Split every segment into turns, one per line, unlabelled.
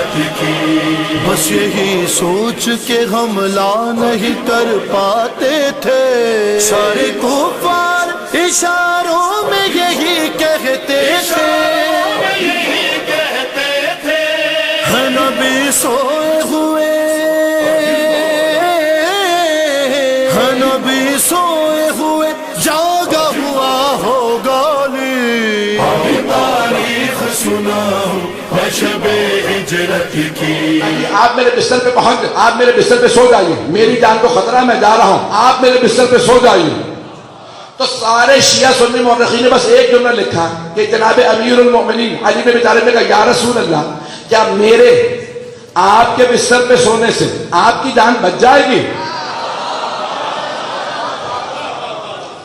ہجرت کی، بس یہی سوچ کے حملہ نہیں کر پاتے تھے، سارے کفار اشاروں میں یہی کہتے تھے، ہے نبی سوئے ہوئے، ہے نبی سوئے ہوئے، جاگا ہوا ہوگا علی، تاریخ سناؤ میں شب ہجرت کی۔
آپ میرے بستر پہ پہنچ، آپ میرے بستر پہ سو جائیے، میری جان کو خطرہ ہے، میں جا رہا ہوں، آپ میرے بستر پہ سو جائیے۔ تو سارے شیعہ سنی مورخین نے بس ایک جملہ لکھا کہ جناب امیر المومنین علی بن ابی طالب نے کہا یا رسول اللہ، کیا میرے آپ کے بستر پہ سونے سے آپ کی جان بچ جائے گی؟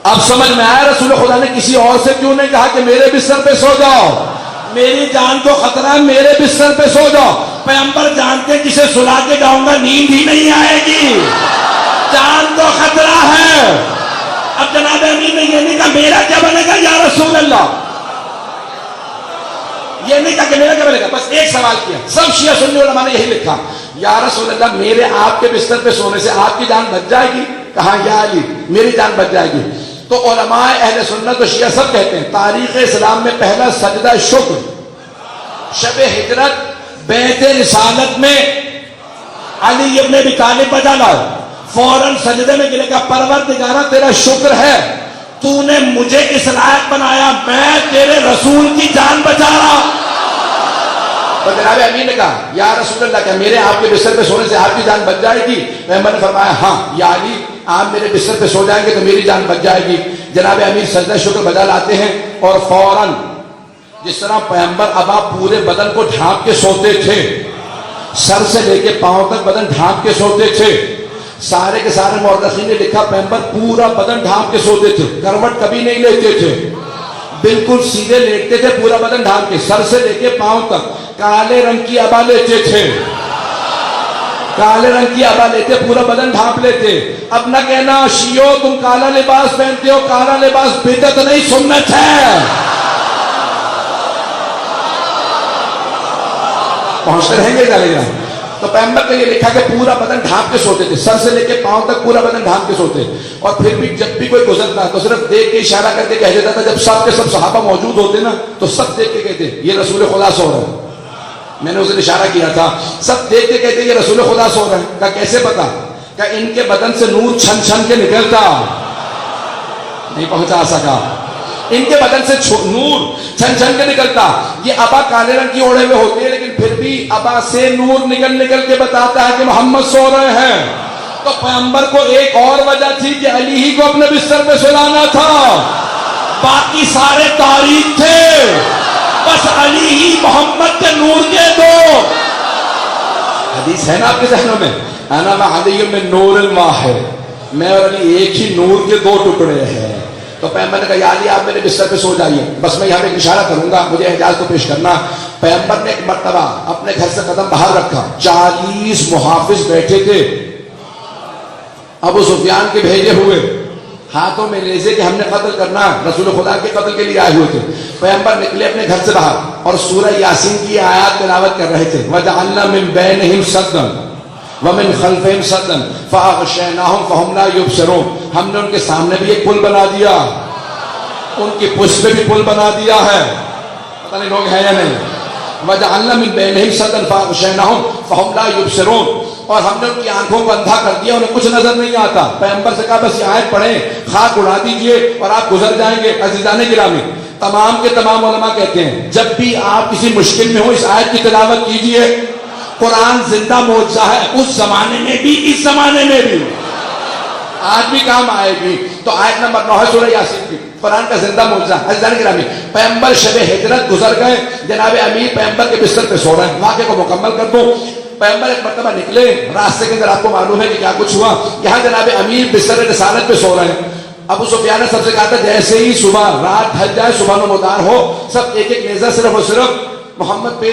اب سمجھ میں آیا رسول خدا نے کسی اور سے کیوں نہیں کہا کہ میرے بستر پہ سو جاؤ، میری جان کو خطرہ ہے، میرے بستر پہ سو جاؤ۔ پیغمبر جانتے کسے سلا کے جاؤں گا نیند ہی نہیں آئے گی، جان کو خطرہ ہے۔ اب جناب امیر نے یہ نہیں کہا میرا کیا بنے گا یا رسول اللہ، یہ نہیں کہا کہ میرا کیا بنے گا، بس ایک سوال کیا۔ سب شیعہ سنی علماء نے یہی لکھا یا رسول اللہ میرے آپ کے بستر پہ سونے سے آپ کی جان بچ جائے گی؟ کہا یا علی میری جان بچ جائے گی۔ تو علماء اہل سنت و شیعہ سب کہتے ہیں تاریخ اسلام میں پہلا سجدہ شکر شب ہجرت بیعت رسالت میں علی ابن ابی طالب بجا لائے، فوراً سجدے میں گرے، کہا پروردگارہ تیرا شکر ہے تو نے مجھے اس لائق بنایا، میں تیرے رسول کی جان بچا رہا۔ تو جناب امیر نے کہا یا رسول اللہ کیا میرے آپ کے بستر پہ سونے سے آپ کی جان بچ جائے گی؟ پیغمبر نے فرمایا ہاں یا علی آپ میرے بستر پہ سو جائیں گے تو میری جان بچ جائے گی۔ جناب امیر سجدہ شکر بجا لاتے ہیں اور فوراً جس طرح پیغمبر ابا پورے بدن کو ڈھانپ کے سوتے تھے، سر سے لے کے پاؤں تک بدن ڈھانپ کے سوتے تھے، سارے کے سارے مورخین نے لکھا پیغمبر پورا بدن ڈھانپ کے سوتے تھے، کروٹ کبھی نہیں لیتے تھے، بالکل سیدھے لیٹتے تھے، پورا بدن ڈھانپ کے، سر سے لے کے پاؤں تک، کالے رنگ کی ابا لیتے تھے، کالے رنگ کی ابا لیتے، پورا بدن ڈھانپ لیتے۔ اب نہ کہنا شیعو تم کالا لباس پہنتے ہو، کالا لباس بدعت نہیں سنت ہے۔ پہنچتے رہیں گے چلے گا۔ تو پیغمبر نے یہ لکھا کہ پورا بدن ڈھانپ کے سوتے تھے، سر سے لے کے پاؤں تک پورا بدن ڈھانپ کے سوتے، اور پھر بھی جب بھی کوئی گزرتا تو صرف دیکھ کے اشارہ کر کے کہہ دیتا تھا، جب سب کے سب صحابہ موجود ہوتے نا تو سب دیکھ کے کہتے یہ رسول خدا سو رہے ہیں، میں نے اسے اشارہ کیا تھا، سب دیکھ کے کہتے یہ رسول خدا سو رہے ہیں۔ کہا کیسے پتا؟ کہ ان کے بدن سے نور چھن چھن کے نکلتا، نہیں پہنچا سکا، ان کے بدن سے نور چھن چھن کے نکلتا۔ یہ ابا کالے رنگ کی اوڑھے ہوئے ہوتے ہیں لیکن پھر بھی ابا سے نور نکل نکل کے بتاتا ہے کہ محمد سو رہے ہیں۔ تو پیغمبر کو ایک اور وجہ تھی کہ علی ہی کو اپنے بستر پہ سلانا تھا، باقی سارے تاریخ تھے، بس علی ہی محمد کے نور کے دو۔ حدیث ہے نا آپ کے ذہنوں میں، انا مع علی من نور واحد، میں اور علی ایک ہی نور کے دو ٹکڑے ہیں۔ تو پیغمبر نے کہا یا علی آپ میرے بستر پہ سو جائیے، بس میں یہاں پہ ایک اشارہ کروں گا، مجھے اعجاز کو پیش کرنا۔ پیغمبر نے ایک مرتبہ اپنے گھر سے قدم باہر رکھا، 40 محافظ بیٹھے تھے ابو سفیان کے بھیجے ہوئے، ہاتھوں میں نیزے کہ ہم نے قتل کرنا، رسول خدا کے قتل کے لیے آئے ہوئے تھے۔ پیغمبر نکلے اپنے گھر سے باہر اور سورہ یاسین کی آیات تلاوت کر رہے تھے، وَجَعَلْنَا مِن بَيْنِهِمْ سَدًّا وَمِنْ خَلْفِهِمْ سَدًّا فَأَغْشَيْنَاهُمْ فَهُمْ لَا يُبْصِرُونَ، ہم نے ان کے سامنے بھی ایک پل بنا دیا، ان کی پشت پہ بھی پل بنا دیا ہے، پتہ نہیں لوگ ہیں یا نہیں۔ وَجَعَلْنَا مِن بَيْنِهِمْ سَدًّا فَأَغْشَيْنَاهُمْ فَهُمْ لَا يُبْصِرُونَ، اور ہم نے ان کی آنکھوں کو اندھا کر دیا، انہیں کچھ نظر نہیں آتا۔ پیغمبر سے کہا بس یہ آیت پڑھیں، خاک اڑا دیجئے اور آپ گزر جائیں گے۔ عزیزان گرامی، تمام کے تمام علماء کہتے ہیں جب بھی آپ کسی مشکل میں ہو اس آیت کی تلاوت کیجئے، قرآن زندہ معجزہ ہے، اس زمانے میں بھی اس زمانے میں بھی آج بھی کام آئے گی۔ تو آیت نمبر 9 ہے سورہ یاسین کی، قرآن کا زندہ معجزہ۔ عزیزان گرامی، پیغمبر شب ہجرت گزر گئے، جناب امیر پیغمبر کے بستر پہ سو رہے ہیں۔ واقعے کو مکمل کر دوں، پیغمبر ایک مرتبہ نکلے، راستے کے اندر آپ کو معلوم ہے کہ کیا کچھ ہوا، یہاں جناب امیر بستر رسالت پہ سو رہے ہیں۔ ابو سفیان نے سب سے کہا تھا جیسے ہی صبح رات ڈھل جائے، صبح نمودار ہو، سب ایک ایک نیزہ صرف اور صرف محمد پہ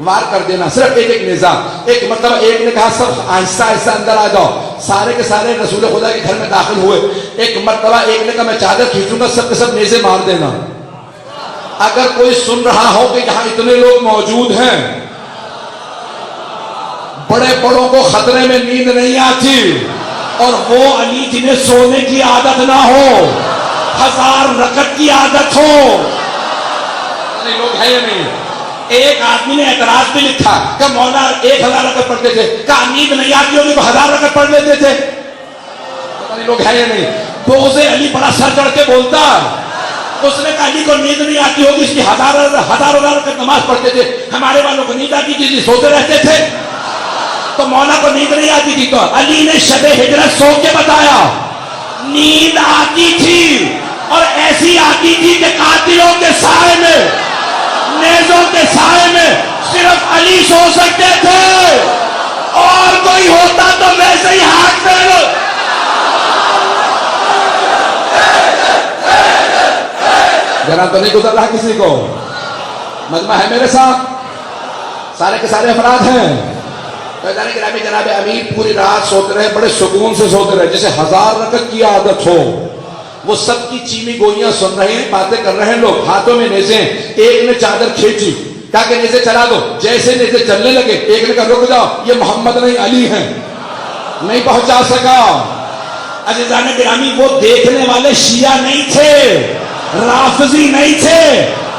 وار کر دینا، صرف ایک ایک نیزہ۔ ایک مرتبہ ایک نے کہا سب آہستہ آہستہ اندر آ جاؤ، سارے کے سارے رسول خدا کے گھر میں داخل ہوئے۔ ایک مرتبہ ایک نے کہا میں چادر کھینچوں گا، سب کے سب نیزے مار دینا۔ اگر کوئی سن رہا ہو کہ یہاں اتنے لوگ موجود ہیں بڑے بڑوں کو خطرے میں نیند نہیں آتی، اور وہ علی جنہیں سونے کی عادت نہ ہو، 1000 رکعت کی عادت ہو. لوگ ہے یا نہیں؟ ایک آدمی نے اعتراض بھی لکھا کہ مولا 1000 رکعت پڑھتے تھے، کہا نیند نہیں آتی ہوگی تو 1000 رکعت پڑھ لیتے تھے. پتہ نہیں لوگ ہے یا نہیں؟ بغض علی بڑا سر چڑھ کے بولتا، اس نے کہا علی کو نیند نہیں آتی ہوگی اس کی ہزار رکعت نماز پڑھتے تھے، ہمارے والوں کو نیند آتی تھی سوتے رہتے تھے. تو مولا کو نیند نہیں آتی تھی تو علی نے شب ہجرت سو کے بتایا نیند آتی تھی، اور ایسی آتی تھی کہ قاتلوں کے سائے میں، نیزوں کے سائے میں صرف علی سو سکتے تھے، اور کوئی ہوتا تو ویسے ہی ہاتھ پھیلو. ذرا تو نہیں گزر رہا کسی کو؟ مجمع ہے میرے ساتھ؟ سارے کے سارے افراد ہیں. جناب امیر پوری رات سوتے رہے، بڑے سکون سے سوتے رہے، جیسے 1000 رکعت کی عادت ہو. وہ سب کی چیمی گوئیاں سن رہے ہیں، باتیں کر رہے ہیں لوگ، ہاتھوں میں نیزیں. ایک نے چادر کھینچی، کہا کہ نیزے چلا دو. جیسے نیزے چلنے لگے ایک نے کہا رک جاؤ، یہ محمد نہیں علی ہیں. نہیں پہنچا سکا. عزیزان گرامی، وہ دیکھنے والے شیعہ نہیں تھے، رافضی نہیں تھے،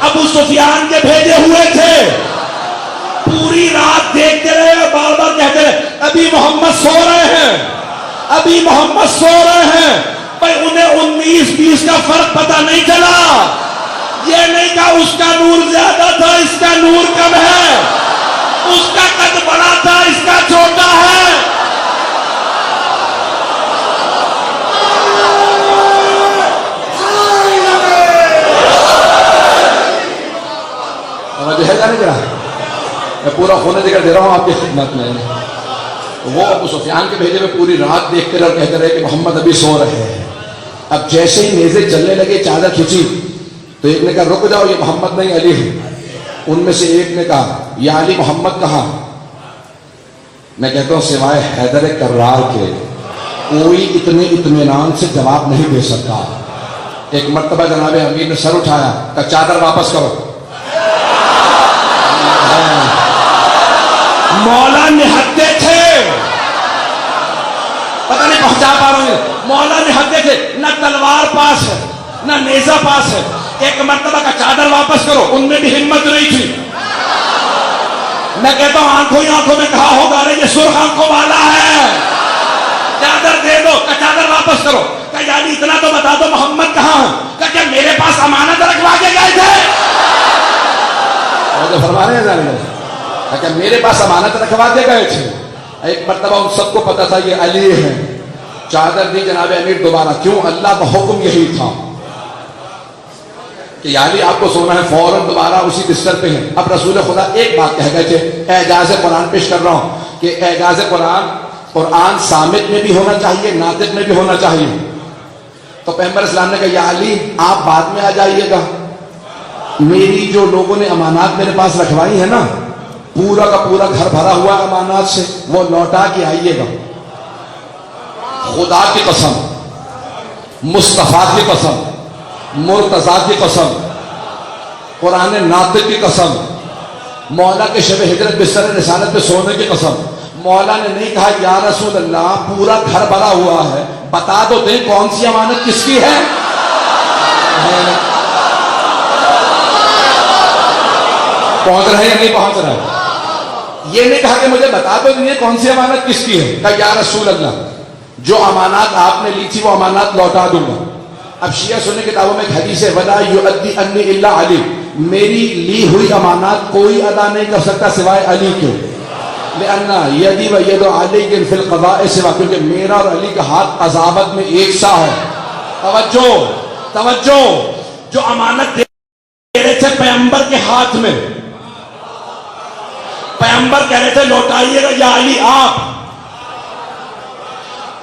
ابو سفیان کے بھیجے ہوئے تھے. پوری رات دیکھتے رہے اور بار بار کہتے رہے ابھی محمد سو رہے ہیں، ابھی محمد سو رہے ہیں. بھائی انہیں 19-20 کا فرق پتہ نہیں چلا. یہ نہیں کہا اس کا نور زیادہ تھا اس کا نور کم ہے، اس کا قد بڑا تھا اس کا چھوٹا ہے. ہے جانے کیا میں پورا ہونے ذکر دے رہا ہوں آپ کی خدمت میں. وہ ابو سفیان کے بھیجے میں پوری رات دیکھتے رہے، کہتے رہے کہ محمد ابھی سو رہے ہیں. اب جیسے ہی نیزے چلنے لگے، چادر کھینچی تو ایک نے کہا رک جاؤ، یہ محمد نہیں علی ہے. ان میں سے ایک نے کہا یا علی محمد کہاں؟ میں کہتا ہوں سوائے حیدر کرار کے کوئی اتنے اطمینان سے جواب نہیں دے سکتا. ایک مرتبہ جناب امیر نے سر اٹھایا، کہا چادر واپس کرو. مولا نہتے تھے، پتہ نہیں پہنچا پا رہے ہیں. مولا نہتے تھے، نہ تلوار پاس ہے نہ نیزہ پاس ہے. ایک مرتبہ کا چادر واپس کرو، ان میں بھی ہمت نہیں تھی. میں کہتا ہوں آنکھوں ہی آنکھوں میں کہا ہوگا رہے یہ سرخ آنکھوں والا ہے، چادر دے دو. کہ چادر واپس کرو. کہ یعنی اتنا تو بتا دو محمد کہاں ہے؟ کہ کیا میرے پاس امانت رکھوا کے گئے تھے؟ جو فرما رہے ہیں ظالم، کہ میرے پاس امانت رکھوا کے گئے تھے. ایک مرتبہ ان سب کو پتا تھا یہ علی ہے. چادر دی جناب امیر دوبارہ. کیوں؟ اللہ کا حکم یہی تھا کہ یا علی آپ کو سونا ہے، فوراً دوبارہ اسی بستر پہ ہیں. اب رسول خدا ایک بات کہہ گئے تھے، اعجاز قرآن پیش کر رہا ہوں کہ اعجاز قرآن صامت میں بھی ہونا چاہیے، ناطق میں بھی ہونا چاہیے. تو پیغمبر اسلام نے کہا یا علی آپ بعد میں آ جائیے گا، میری جو لوگوں نے امانات میرے پاس رکھوائی ہے نا، پورا کا پورا گھر بھرا ہوا امانات سے، وہ لوٹا کے آئیے گا. خدا کی قسم، مصطفیٰ کی قسم، مرتضیٰ کی قسم، قرآن ناطق کی قسم، مولا کے شب ہجرت بستر رسالت پہ سونے کی قسم، مولا نے نہیں کہا یا رسول اللہ پورا گھر بھرا ہوا ہے، بتا دو دیں کون سی امانت کس کی ہے. پہنچ رہے ہیں یا نہیں پہنچ رہے؟ یہ نہیں کہا کہ مجھے بتا دو یہ کون سی امانت کس کی ہے. کہا یا رسول اللہ جو امانات آپ نے لی تھی وہ امانات لوٹا دوں گا. اب شیعہ سننے کتابوں میں ایک حدیث ہے وَلَا يُؤَدِّ أَنِّي إِلَّا عَلِي، میری لی ہوئی امانات کوئی ادا نہیں کر سکتا سوائے علی کے. لِأَنَّ يَدِي وَيَدُ عَلِيٍّ فِي الْقَضَاءِ سِوَا، کیونکہ میرا اور علی کا ہاتھ عذابت میں ایک سا ہے. توجہ، جو امانت دے رہے تھے پیغمبر کے ہاتھ میں، پیغمبر کہہ رہے تھے لوٹائیے گا یا علی آپ،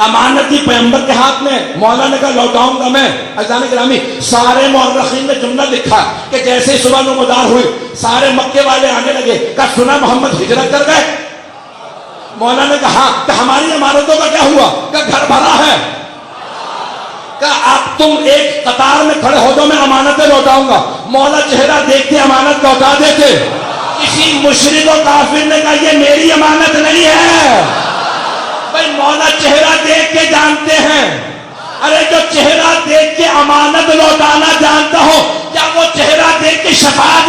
امانت دی پیغمبر کے ہاتھ میں. مولا نے کہا لوٹاؤں گا میں. عزیزان گرامی سارے مورخین نے جملہ لکھا کہ جیسے ہی صبح نمودار ہوئی سارے مکے والے آنے لگے. کہا سنا محمد ہجرت کر گئے؟ مولا نے کہا کہ ہماری امانتوں کا کیا ہوا؟ کہ گھر بھرا ہے. کہ اب تم ایک قطار میں کھڑے ہو جاؤ میں امانتیں لوٹاؤں گا. مولا چہرہ دیکھتے امانت لوٹا دیتے. کسی مشرک و کافر نے کہا یہ میری امانت نہیں ہے، ارے مولا چہرہ دیکھ کے جانتے ہیں. ارے جو چہرہ دیکھ کے امانت لوٹانا جانتا ہو، کیا وہ چہرہ دیکھ کے شفاعت